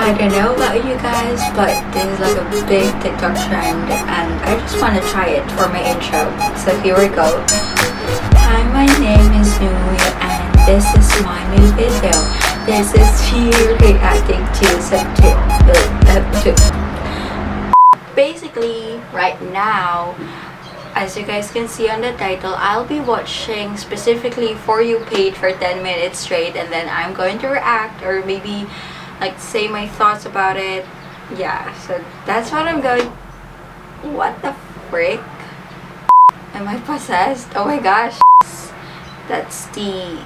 I don't know about you guys, but this is like a big TikTok trend and I just want to try it for my intro. So here we go. Hi, my name is Nuie and this is my new video. This is me reacting to basically right now, as you guys can see on the title, I'll be watching specifically For You page for 10 minutes straight and then I'm going to react or maybe like say my thoughts about it. Yeah, so that's what I'm going. What the frick? Am I possessed? Oh my gosh. That's the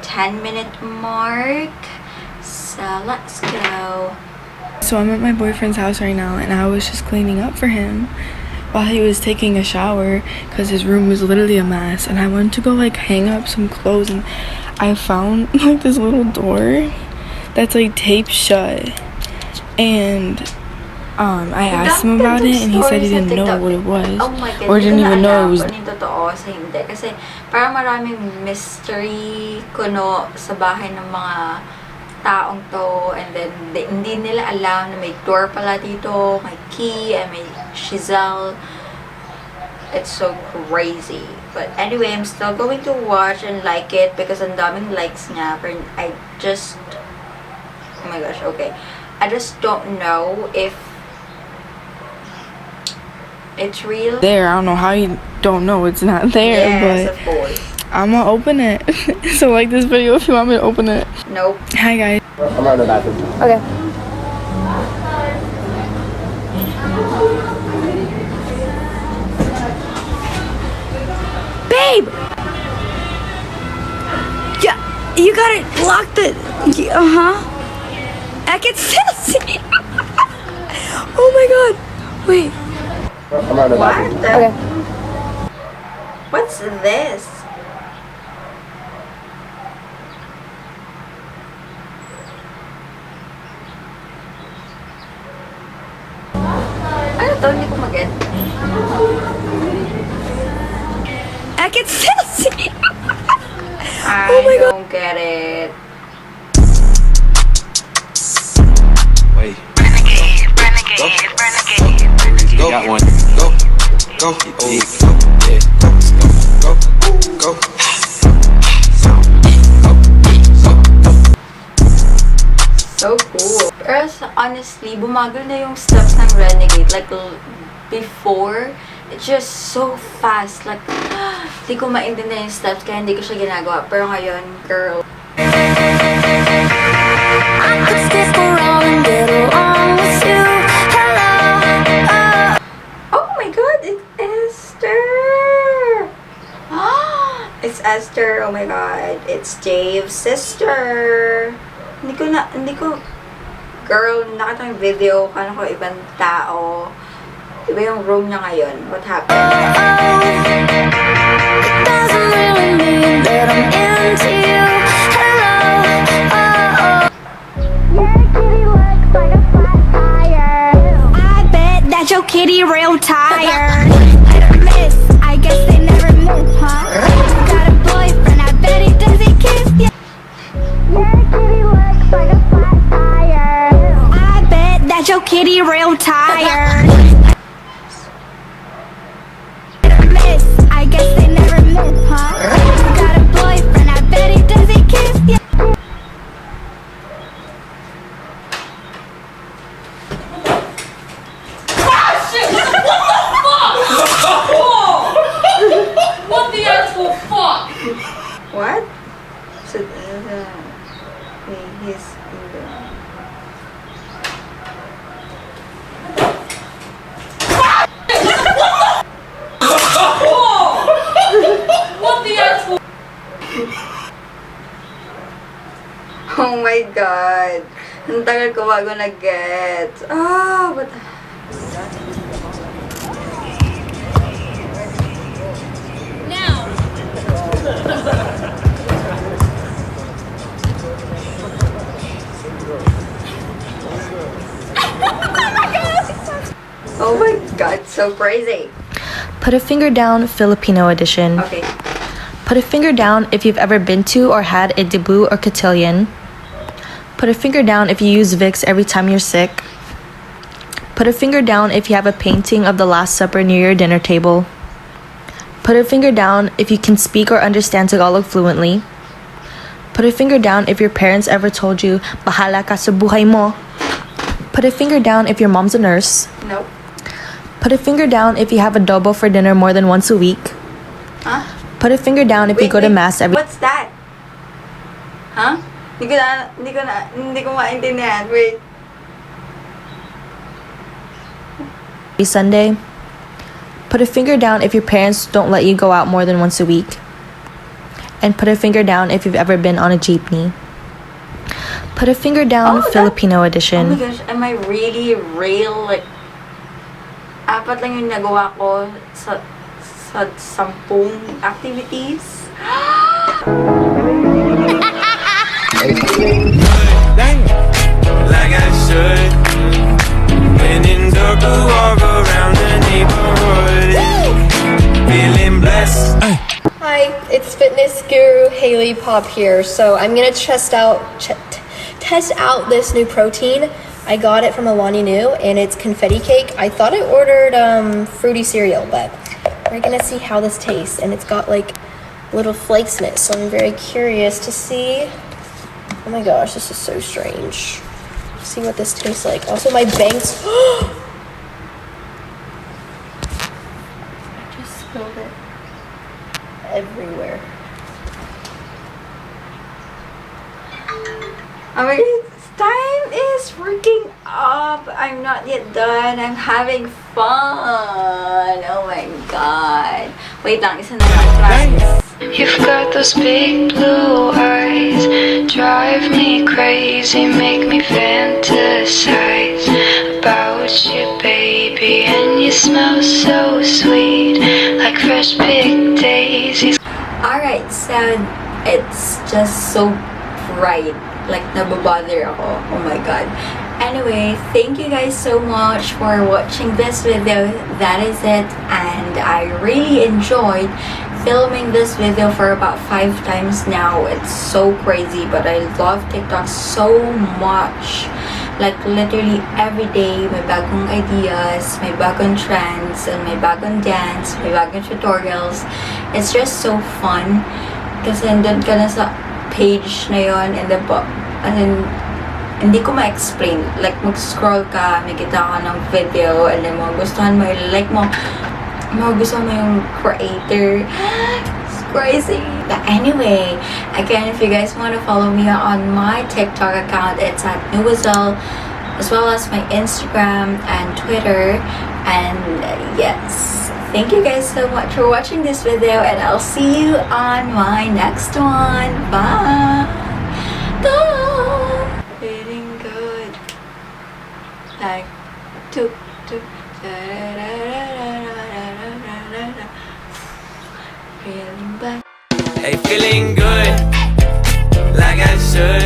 10-minute mark. So let's go. So I'm at my boyfriend's house right now and I was just cleaning up for him while he was taking a shower because his room was literally a mess, and I went to go like hang up some clothes and I found like this little door that's like taped shut, and I asked him about it and he said he didn't know what it was, or didn't even know it was. Totoo sa hindi kasi parang maraming mystery kuno sa bahay ng mga taong to, and then hindi nila alam na may door pala dito, may key, and may chisel. It's so crazy. But anyway, I'm still going to watch and like it because ang daming likes niya. But I just, oh my gosh, okay. I just don't know if it's real. There, I don't know how you don't know it's not there, yes, but of course. I'm gonna open it. So like this video if you want me to open it. Nope. Hi guys. I'm right in the bathroom. Okay. Babe! Yeah, you gotta lock the... Uh-huh. I can still see. Oh my god. Wait. I'm right in the bathroom. Okay. What's this? Ano to? Hindi ko mag-get. I can still see. I Oh my God. don't get it. Wait. Go. Got one. Go. Go. Oh, yeah. Go. Go. Go. So cool. Pero honestly, bumagal na yung steps ng Renegade. Like, before, it's just so fast. Like, hindi ko maintindihan yung steps kaya hindi ko siya ginagawa. Pero ngayon, girl. I could stick around and get along with you. Hello. Oh my god, it's Esther! It's Esther, oh my god. It's Dave's sister. Girl, nakita yung video, kala ko ibang tao. Iba yung room niya ngayon. What happened? It doesn't really mean that I'm into you. Hello. Your kitty looks like a flat tire. I bet that your kitty real tired. Miss, I guess they never miss, huh? Got a boyfriend, I bet he doesn't kiss ya. Your kitty looks like a flat tire. I bet that your kitty real tired. Miss, I guess they never miss, huh? Got a boyfriend, I bet he doesn't kiss ya. What the actual fuck? What? So, he's in the... What the actual? Oh my god. Ang tagal ko bago nag-get. But... Oh my god, so crazy. Put a finger down, Filipino edition. Okay. Put a finger down if you've ever been to or had a debut or cotillion. Put a finger down if you use Vicks every time you're sick. Put a finger down if you have a painting of the Last Supper near your dinner table. Put a finger down if you can speak or understand Tagalog fluently. Put a finger down if your parents ever told you, bahala ka sa buhay mo. Put a finger down if your mom's a nurse. Nope. Put a finger down if you have adobo for dinner more than once a week. Huh? Put a finger down if you go to mass every What's that? Huh? Hindi ko maintindihan. Wait. Sunday. Put a finger down if your parents don't let you go out more than once a week. And put a finger down if you've ever been on a jeepney. Put a finger down, Filipino edition. Oh my gosh, am I really real? Like, apat lang yung nagawa ko sa 10 activities. Like I should. When in circle, walk around the neighborhood. Feeling blessed. Hi, it's fitness guru Haley Pop here. So I'm gonna test out this new protein. I got it from Alani New, and it's confetti cake. I thought I ordered fruity cereal, but we're gonna see how this tastes. And it's got like little flakes in it, so I'm very curious to see. Oh my gosh, this is so strange. See what this tastes like. Also, my bangs. I just spilled it everywhere. Oh my god, time is working up. I'm not yet done. I'm having fun. Oh my god. Wait lang, isa na lang, guys. You've got those big blue eyes, drive me crazy, make me fantasize about you, baby. And you smell so sweet, like fresh picked daisies. Alright, so it's just so bright. Like, nababother ako. Oh my god. Anyway, thank you guys so much for watching this video. That is it. And I really enjoyed filming this video for about 5 times now. It's so crazy, but I love TikTok so much. Like, literally every day, may bagong ideas, may bagong trends, and may bagong dance, may bagong tutorials. It's just so fun. Kasi nandun ka na sa page na yun, and then hindi ko ma-explain. Like, mag-scroll ka, may kita ka ng video, and then magustuhan mo, like mo, magustuhan mo yung creator. It's crazy. But anyway, again, if you guys want to follow me on my TikTok account, it's at Nuie, as well as my Instagram and Twitter. And yes, thank you guys so much for watching this video, and I'll see you on my next one. Bye. Bye. Feeling good. Like, feeling bad. Hey, feeling good. Like I should.